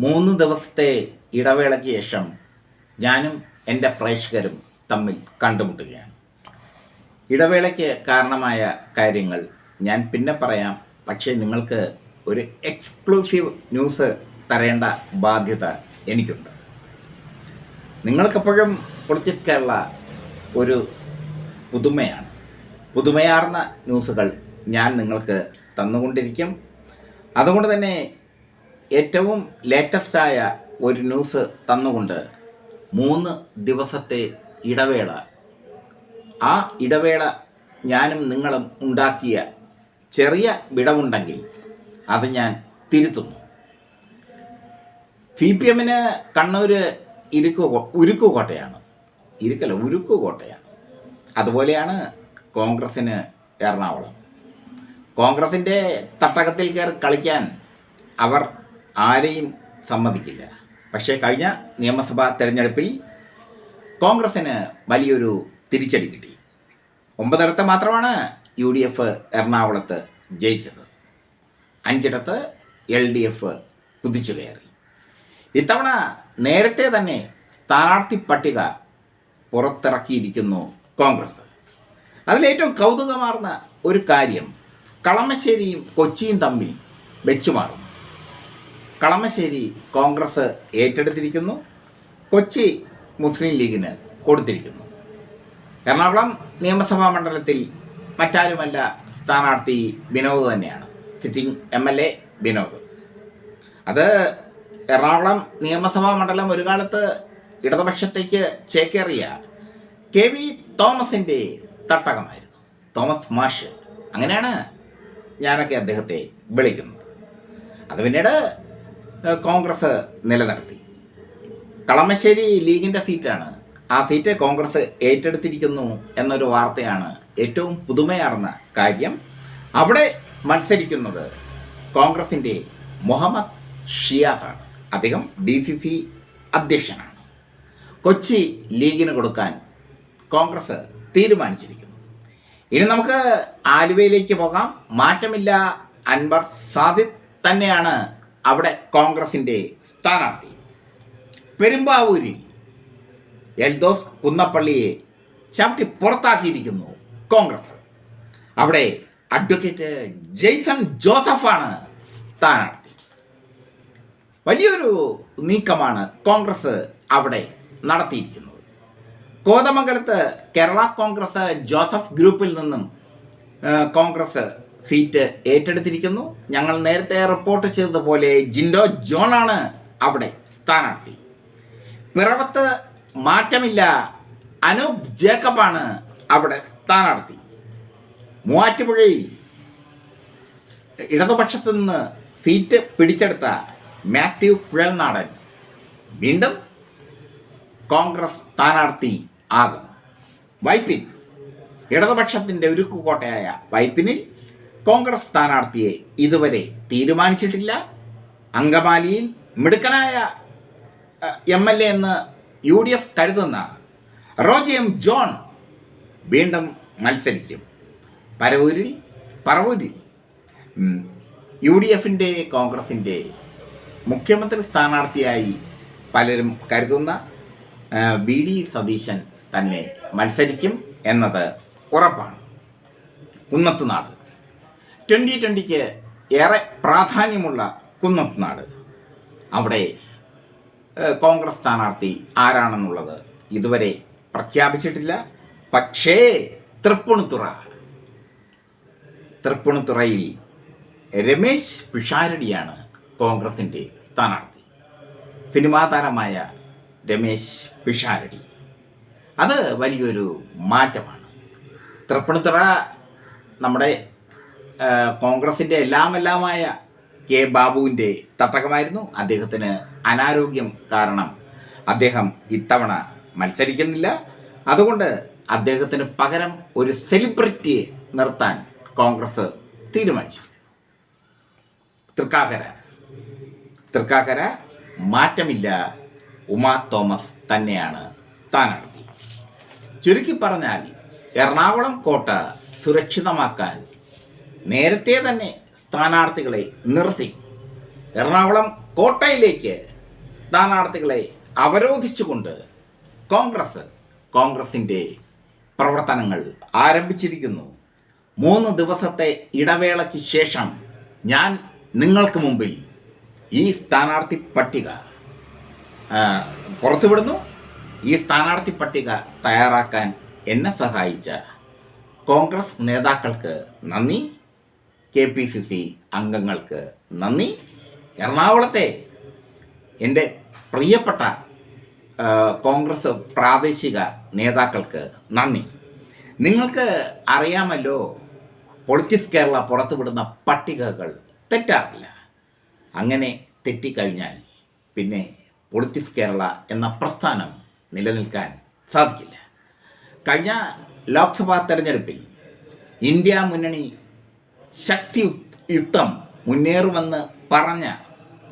3 ദിവസത്തെ ഇടവേളയ്ക്ക് ശേഷം ഞാനും എൻ്റെ പ്രേക്ഷകരും തമ്മിൽ കണ്ടുമുട്ടുകയാണ്. ഇടവേളയ്ക്ക് കാരണമായ കാര്യങ്ങൾ ഞാൻ പിന്നെ പറയാം. പക്ഷേ നിങ്ങൾക്ക് ഒരു എക്സ്ക്ലൂസീവ് ന്യൂസ് തരേണ്ട ബാധ്യത എനിക്കുണ്ട്. നിങ്ങൾക്കെപ്പോഴും പൊളിറ്റിക്സ് കേരള ഒരു പുതുമയാണ്. പുതുമയാർന്ന ന്യൂസുകൾ ഞാൻ നിങ്ങൾക്ക് തന്നുകൊണ്ടിരിക്കും. അതുകൊണ്ട് തന്നെ ഏറ്റവും ലേറ്റസ്റ്റായ ഒരു ന്യൂസ് തന്നുകൊണ്ട് 3 ദിവസത്തെ ഇടവേള, ആ ഇടവേള ഞാനും നിങ്ങളും ഉണ്ടാക്കിയ ചെറിയ വിടവുണ്ടെങ്കിൽ അത് ഞാൻ തിരുത്തുന്നു. CPM-ന് കണ്ണൂർ ഉരുക്കുകോട്ടയാണ്. ഉരുക്കുകോട്ടയാണ്. അതുപോലെയാണ് കോൺഗ്രസ്സിന് എറണാകുളം. കോൺഗ്രസിൻ്റെ തട്ടകത്തിൽ കയറി കളിക്കാൻ അവർ ആരെയും സമ്മതിക്കില്ല. പക്ഷേ കഴിഞ്ഞ നിയമസഭാ തെരഞ്ഞെടുപ്പിൽ കോൺഗ്രസ്സിന് വലിയൊരു തിരിച്ചടി കിട്ടി. 9 മാത്രമാണ് UDF എറണാകുളത്ത് ജയിച്ചത്. 5 LDF കുതിച്ചു കയറി. ഇത്തവണ നേരത്തെ തന്നെ സ്ഥാനാർത്ഥി പട്ടിക പുറത്തിറക്കിയിരിക്കുന്നു കോൺഗ്രസ്. അതിലേറ്റവും കൗതുകമാർന്ന ഒരു കാര്യം, കളമശ്ശേരിയും കൊച്ചിയും തമ്മിൽ വെച്ചുമാറും. കളമശ്ശേരി കോൺഗ്രസ് ഏറ്റെടുത്തിരിക്കുന്നു, കൊച്ചി മുസ്ലിം ലീഗിന് കൊടുത്തിരിക്കുന്നു. എറണാകുളം നിയമസഭാ മണ്ഡലത്തിൽ മറ്റാരുമല്ല, സ്ഥാനാർത്ഥി വിനോദ് തന്നെയാണ്, സിറ്റിംഗ് MLA വിനോദ്. അത് എറണാകുളം നിയമസഭാ മണ്ഡലം ഒരു കാലത്ത് ഇടതുപക്ഷത്തേക്ക് ചേക്കേറിയ KV തോമസിൻ്റെ തട്ടകമായിരുന്നു. തോമസ് മാഷ്, അങ്ങനെയാണ് ഞാനൊക്കെ അദ്ദേഹത്തെ വിളിക്കുന്നത്. അത് പിന്നീട് കോൺഗ്രസ് നിലനിർത്തി. കളമശ്ശേരി ലീഗിൻ്റെ സീറ്റാണ്. ആ സീറ്റ് കോൺഗ്രസ് ഏറ്റെടുത്തിരിക്കുന്നു എന്നൊരു വാർത്തയാണ് ഏറ്റവും പുതുമയാർന്ന കാര്യം. അവിടെ മത്സരിക്കുന്നത് കോൺഗ്രസിൻ്റെ മുഹമ്മദ് ഷിയാസാണ്. അദ്ദേഹം DCC അധ്യക്ഷനാണ്. കൊച്ചി ലീഗിന് കൊടുക്കാൻ കോൺഗ്രസ് തീരുമാനിച്ചിരിക്കുന്നു. ഇനി നമുക്ക് ആലുവയിലേക്ക് പോകാം. മാറ്റമില്ല, അൻവർ സാദിഖ് തന്നെയാണ് അവിടെ കോൺഗ്രസിൻ്റെ സ്ഥാനാർത്ഥി. പെരുമ്പാവൂരിൽ എൽദോസ് കുന്നപ്പള്ളിയെ ചവിട്ടി പുറത്താക്കിയിരിക്കുന്നു കോൺഗ്രസ്. അവിടെ അഡ്വക്കേറ്റ് ജെയ്സൺ ജോസഫാണ് സ്ഥാനാർത്ഥി. വലിയൊരു നീക്കമാണ് കോൺഗ്രസ് അവിടെ നടത്തിയിരിക്കുന്നത്. കോതമംഗലത്ത് കേരള കോൺഗ്രസ് ജോസഫ് ഗ്രൂപ്പിൽ നിന്നും കോൺഗ്രസ് സീറ്റ് ഏറ്റെടുത്തിരിക്കുന്നു. ഞങ്ങൾ നേരത്തെ റിപ്പോർട്ട് ചെയ്തതുപോലെ ജിൻഡോ ജോണാണ് അവിടെ സ്ഥാനാർത്ഥി. പിറവത്ത് മാറ്റമില്ല, അനൂപ് ജേക്കബാണ് അവിടെ സ്ഥാനാർത്ഥി. മൂവാറ്റുപുഴയിൽ ഇടതുപക്ഷത്തു നിന്ന് സീറ്റ് പിടിച്ചെടുത്ത മാത്യു കുഴൽനാടൻ വീണ്ടും കോൺഗ്രസ് സ്ഥാനാർത്ഥി ആകും. വൈപ്പിൻ, ഇടതുപക്ഷത്തിൻ്റെ ഉരുക്കുകോട്ടയായ വൈപ്പിനിൽ കോൺഗ്രസ് സ്ഥാനാർത്ഥിയെ ഇതുവരെ തീരുമാനിച്ചിട്ടില്ല. അങ്കമാലിയിൽ മിടുക്കനായ MLA എന്ന് UDF കരുതുന്ന റോജി M. ജോൺ വീണ്ടും മത്സരിക്കും. പറവൂരിൽ UDF-ൻ്റെ കോൺഗ്രസിൻ്റെ മുഖ്യമന്ത്രി സ്ഥാനാർത്ഥിയായി പലരും കരുതുന്ന VD സതീശൻ തന്നെ മത്സരിക്കും എന്നത് ഉറപ്പാണ്. കുന്നത്തുനാട്, 2020-ക്ക് ഏറെ പ്രാധാന്യമുള്ള കുന്നത്തുനാട്, അവിടെ കോൺഗ്രസ് സ്ഥാനാർത്ഥി ആരാണെന്നുള്ളത് ഇതുവരെ പ്രഖ്യാപിച്ചിട്ടില്ല. പക്ഷേ തൃപ്പൂണിത്തുറയിൽ രമേശ് പിഷാരടിയാണ് കോൺഗ്രസിൻ്റെ സ്ഥാനാർത്ഥി. സിനിമാ താരമായ രമേശ് പിഷാരടി, അത് വലിയൊരു മാറ്റമാണ്. തൃപ്പൂണിത്തുറ നമ്മുടെ കോൺഗ്രസിൻ്റെ എല്ലാമായ K. ബാബുവിൻ്റെ തട്ടകമായിരുന്നു. അദ്ദേഹത്തിന് അനാരോഗ്യം കാരണം അദ്ദേഹം ഇത്തവണ മത്സരിക്കുന്നില്ല. അതുകൊണ്ട് അദ്ദേഹത്തിന് പകരം ഒരു സെലിബ്രിറ്റിയെ നിർത്താൻ കോൺഗ്രസ് തീരുമാനിച്ചു. തൃക്കാക്കര മാറ്റമില്ല, ഉമാ തോമസ് തന്നെയാണ് സ്ഥാനാർത്ഥി. ചുരുക്കി പറഞ്ഞാൽ എറണാകുളം കോട്ട സുരക്ഷിതമാക്കാൻ നേരത്തെ തന്നെ സ്ഥാനാർത്ഥികളെ നിർത്തി. എറണാകുളം കോട്ടയിലേക്ക് സ്ഥാനാർത്ഥികളെ അവരോധിച്ചുകൊണ്ട് കോൺഗ്രസിൻ്റെ പ്രവർത്തനങ്ങൾ ആരംഭിച്ചിരിക്കുന്നു. 3 ദിവസത്തെ ഇടവേളയ്ക്ക് ശേഷം ഞാൻ നിങ്ങൾക്ക് മുമ്പിൽ ഈ സ്ഥാനാർത്ഥി പട്ടിക പുറത്തുവിടുന്നു. ഈ സ്ഥാനാർത്ഥി പട്ടിക തയ്യാറാക്കാൻ എന്നെ സഹായിച്ച കോൺഗ്രസ് നേതാക്കൾക്ക് നന്ദി, KPCC അംഗങ്ങൾക്ക് നന്ദി, എറണാകുളത്തെ എൻ്റെ പ്രിയപ്പെട്ട കോൺഗ്രസ് പ്രാദേശിക നേതാക്കൾക്ക് നന്ദി. നിങ്ങൾക്ക് അറിയാമല്ലോ, പൊളിറ്റിക്സ് കേരള പുറത്തുവിടുന്ന പട്ടികകൾ തെറ്റാറില്ല. അങ്ങനെ തെറ്റിക്കഴിഞ്ഞാൽ പിന്നെ പൊളിറ്റിക്സ് കേരള എന്ന പ്രസ്ഥാനം നിലനിൽക്കാൻ സാധിക്കില്ല. കഴിഞ്ഞ ലോക്സഭാ തെരഞ്ഞെടുപ്പിൽ ഇന്ത്യ മുന്നണി ശക്തിയുക്തം മുന്നേറുമെന്ന് പറഞ്ഞ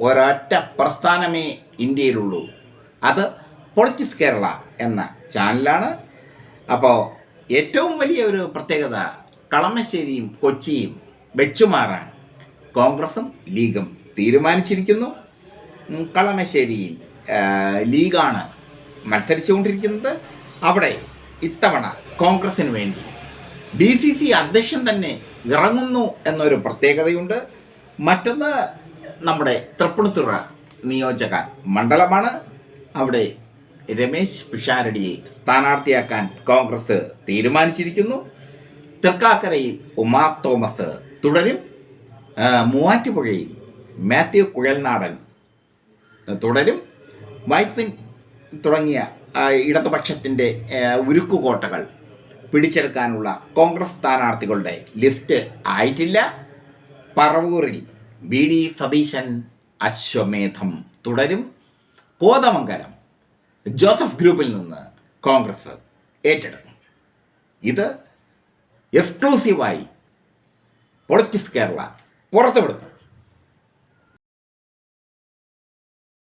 ഒരൊറ്റ പ്രസ്ഥാനമേ ഇന്ത്യയിലുള്ളൂ. അത് പൊളിറ്റിക്സ് കേരള എന്ന ചാനലാണ്. അപ്പോൾ ഏറ്റവും വലിയ ഒരു പ്രത്യേകത, കളമശ്ശേരിയും കൊച്ചിയും വെച്ചുമാറാൻ കോൺഗ്രസും ലീഗും തീരുമാനിച്ചിരിക്കുന്നു. കളമശ്ശേരിയിൽ ലീഗാണ് മത്സരിച്ചുകൊണ്ടിരിക്കുന്നത്. അവിടെ ഇത്തവണ കോൺഗ്രസിന് വേണ്ടി DCC അധ്യക്ഷൻ തന്നെ ഇറങ്ങുന്നു എന്നൊരു പ്രത്യേകതയുണ്ട്. മറ്റൊന്ന്, നമ്മുടെ തൃപ്പൂണിത്തുറ നിയോജക മണ്ഡലമാണ്. അവിടെ രമേശ് പിഷാരടിയെ സ്ഥാനാർത്ഥിയാക്കാൻ കോൺഗ്രസ് തീരുമാനിച്ചിരിക്കുന്നു. തൃക്കാക്കരയിൽ ഉമാ തോമസ് തുടരും. മൂവാറ്റുപുഴയിൽ മാത്യു കുഴൽനാടൻ തുടരും. വൈപ്പിൻ തുടങ്ങിയ ഇടതുപക്ഷത്തിൻ്റെ ഉരുക്കുകോട്ടകൾ പിടിച്ചെടുക്കാനുള്ള കോൺഗ്രസ് സ്ഥാനാർത്ഥികളുടെ ലിസ്റ്റ് ആയിട്ടില്ല. പറവൂരിൽ BD സതീശൻ അശ്വമേധം തുടരും. കോതമംഗലം ജോസഫ് ഗ്രൂപ്പിൽ നിന്ന് കോൺഗ്രസ് ഏറ്റെടുക്കും. ഇത് എക്സ്ക്ലൂസീവായി പൊളിറ്റിക്സ് കേരള പുറത്തുവിടുന്നു.